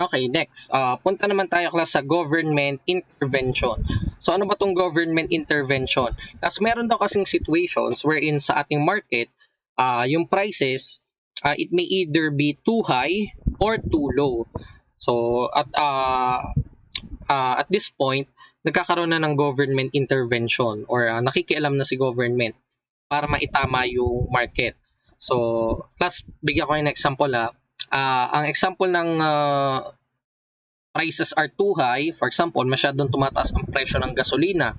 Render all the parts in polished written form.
Okay, next. Punta naman tayo class sa government intervention. So ano ba tong government intervention? Kasi meron daw kasing situations wherein sa ating market, yung prices, it may either be too high or too low. So at this point, nagkakaroon na ng government intervention or nakikialam na si government para maitama yung market. So, class, bigyan ko yung example ang example ng prices are too high, for example, masyadong tumataas ang presyo ng gasolina,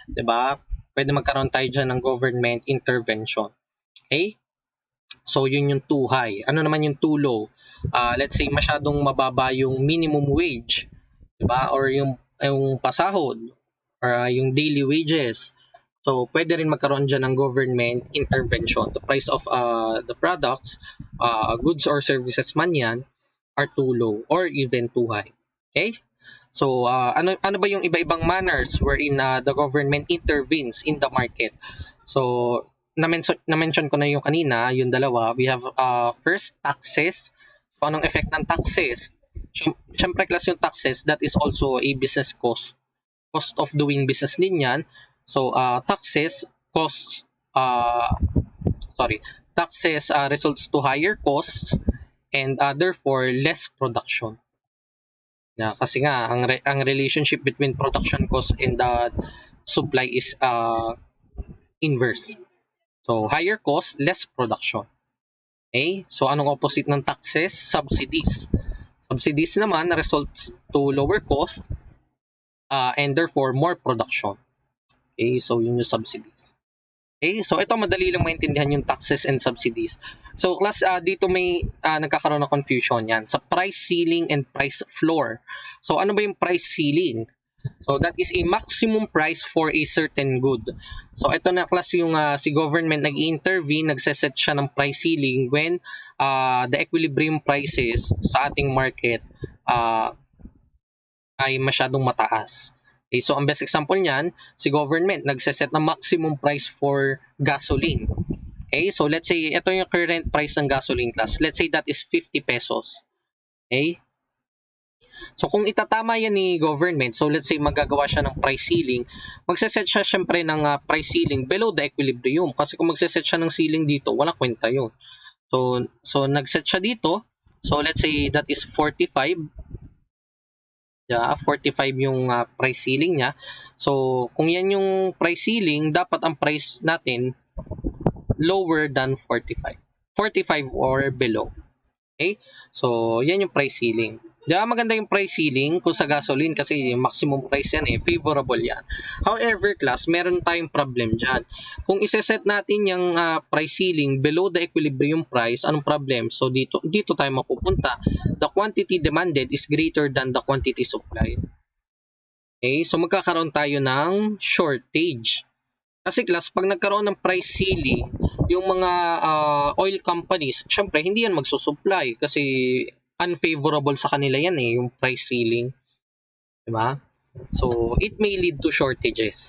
'di ba? Pwede magkaroon tayo diyan ng government intervention. Okay? So, yun yung too high. Ano naman yung too low? Let's say masyadong mababa yung minimum wage, 'di ba? Or yung pasahod or yung daily wages. So, pwede rin magkaroon dyan ng government intervention. The price of the products, goods or services man yan, are too low or even too high. Okay? So, ano ba yung iba-ibang manners wherein the government intervenes in the market? So, na-mention ko na yung kanina, yung dalawa. We have first, taxes. So, anong effect ng taxes? Siyempre, class yung taxes, that is also a business cost. Cost of doing business din yan. So, taxes results to higher costs and therefore less production. Kasi nga ang relationship between production cost and the supply is inverse. So, higher cost, less production. Okay? So, anong opposite ng taxes? Subsidies. Subsidies naman results to lower cost and therefore more production. Okay, so yun yung subsidies. Okay, so ito madali lang maintindihan yung taxes and subsidies. So class, dito may nagkakaroon ng confusion yan sa price ceiling and price floor. So ano ba yung price ceiling? So that is a maximum price for a certain good. So ito na class yung si government nag-intervene, nagseset siya ng price ceiling when the equilibrium prices sa ating market ay masyadong mataas. Okay, so ang best example niyan, si government nagse-set ng maximum price for gasoline. Okay, so let's say ito yung current price ng gasoline class. Let's say that is 50 pesos. Okay? So kung itatama yan ni government, so let's say magagawa siya ng price ceiling, magse-set siya syempre ng price ceiling below the equilibrium kasi kung magse-set siya ng ceiling dito, wala kwenta yun. So nag-set siya dito. So let's say that is 45. 45 yung price ceiling niya. So, kung yan yung price ceiling, dapat ang price natin lower than 45. 45 or below. Okay? So, yan yung price ceiling. Maganda yung price ceiling kung sa gasoline kasi maximum price yan favorable yan. However, class, meron tayong problem dyan. Kung iseset natin yung price ceiling below the equilibrium price, anong problem? So, dito tayo mapupunta. The quantity demanded is greater than the quantity supplied. Okay, so magkakaroon tayo ng shortage. Kasi class, pag nagkaroon ng price ceiling, yung mga oil companies, syempre, hindi yan magsusupply kasi unfavorable sa kanila yan yung price ceiling. Diba? So, it may lead to shortages.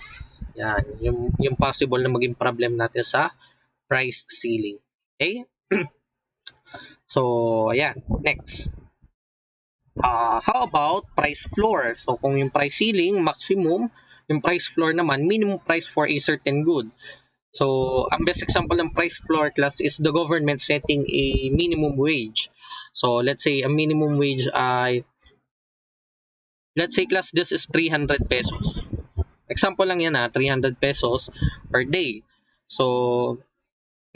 Yan, yung possible na maging problem natin sa price ceiling. Okay? So, ayan. Next. How about price floor? So, kung yung price ceiling, maximum, yung price floor naman, minimum price for a certain good. So, ang best example ng price floor class is the government setting a minimum wage. So, let's say a minimum wage let's say class this is 300 pesos. Example lang yan 300 pesos per day. So,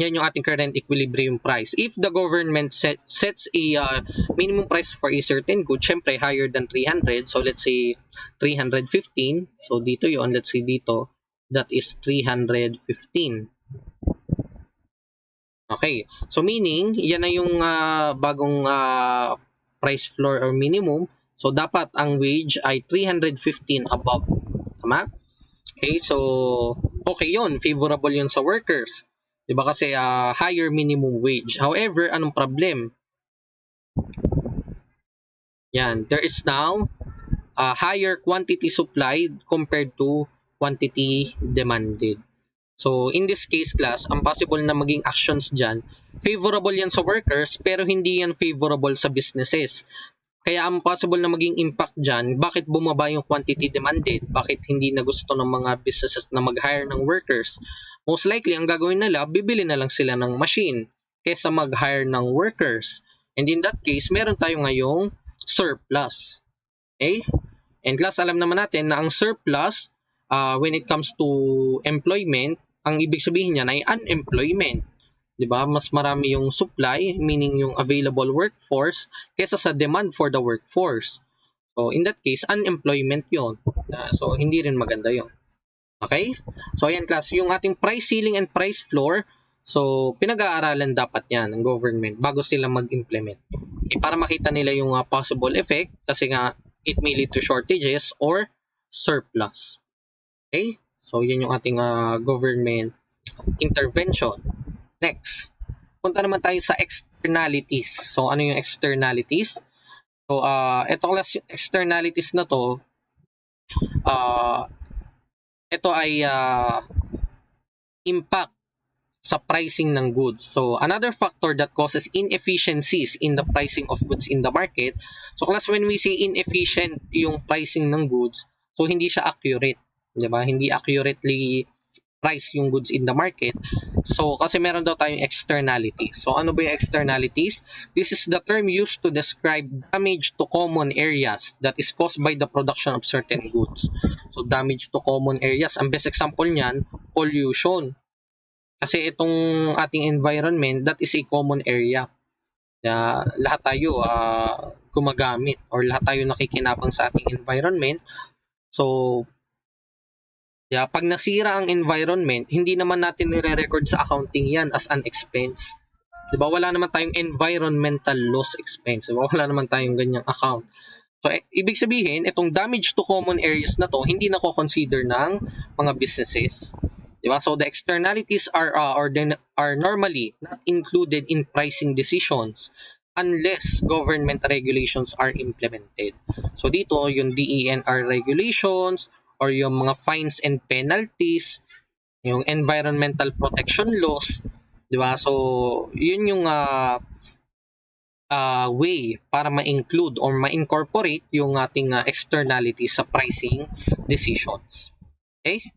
yan yung ating current equilibrium price. If the government sets a minimum price for a certain good, syempre higher than 300. So, let's say 315. So, dito yun. Let's say dito. That is 315. Okay. So, meaning, yan na yung bagong price floor or minimum. So, dapat ang wage ay 315 above. Tama? Okay. So, okay yun. Favorable yun sa workers. Diba kasi higher minimum wage. However, anong problem? Yan. There is now a higher quantity supplied compared to quantity demanded. So, in this case, class, ang possible na maging actions dyan, favorable yan sa workers, pero hindi yan favorable sa businesses. Kaya ang possible na maging impact dyan, bakit bumaba yung quantity demanded? Bakit hindi na gusto ng mga businesses na mag-hire ng workers? Most likely, ang gagawin nila, bibili na lang sila ng machine kaysa mag-hire ng workers. And in that case, meron tayo ngayong surplus. Okay? And last, alam naman natin na ang surplus, when it comes to employment, ang ibig sabihin niyan ay unemployment. Diba? Mas marami yung supply, meaning yung available workforce, kesa sa demand for the workforce. So, in that case, unemployment yon. So, hindi rin maganda yon. Okay? So, ayan class, yung ating price ceiling and price floor, so, pinag-aaralan dapat yan ng government bago sila mag-implement. Para makita nila yung possible effect, kasi nga, it may lead to shortages or surplus. Okay? So, yan yung ating government intervention. Next, punta naman tayo sa externalities. So, ano yung externalities? So, itong class externalities na to, ito ay impact sa pricing ng goods. So, another factor that causes inefficiencies in the pricing of goods in the market. So, class, when we say inefficient yung pricing ng goods, so hindi siya accurate. Diba? Hindi accurately price yung goods in the market. So, kasi meron daw tayong externalities. So, ano ba yung externalities? This is the term used to describe damage to common areas that is caused by the production of certain goods. So, damage to common areas. Ang best example niyan, pollution. Kasi itong ating environment, that is a common area. Lahat tayo gumagamit or lahat tayo nakikinabang sa ating environment. So, pag nasira ang environment, hindi naman natin nire-record sa accounting yan as an expense. Diba? Wala naman tayong environmental loss expense. Diba? Wala naman tayong ganyang account. So, ibig sabihin, itong damage to common areas na to, hindi na ko-consider ng mga businesses. Diba? So, the externalities are normally not included in pricing decisions unless government regulations are implemented. So, dito, yung DENR regulations, or yung mga fines and penalties, yung environmental protection laws, di ba? So, yun yung way para ma-include or ma-incorporate yung ating externalities sa pricing decisions. Okay?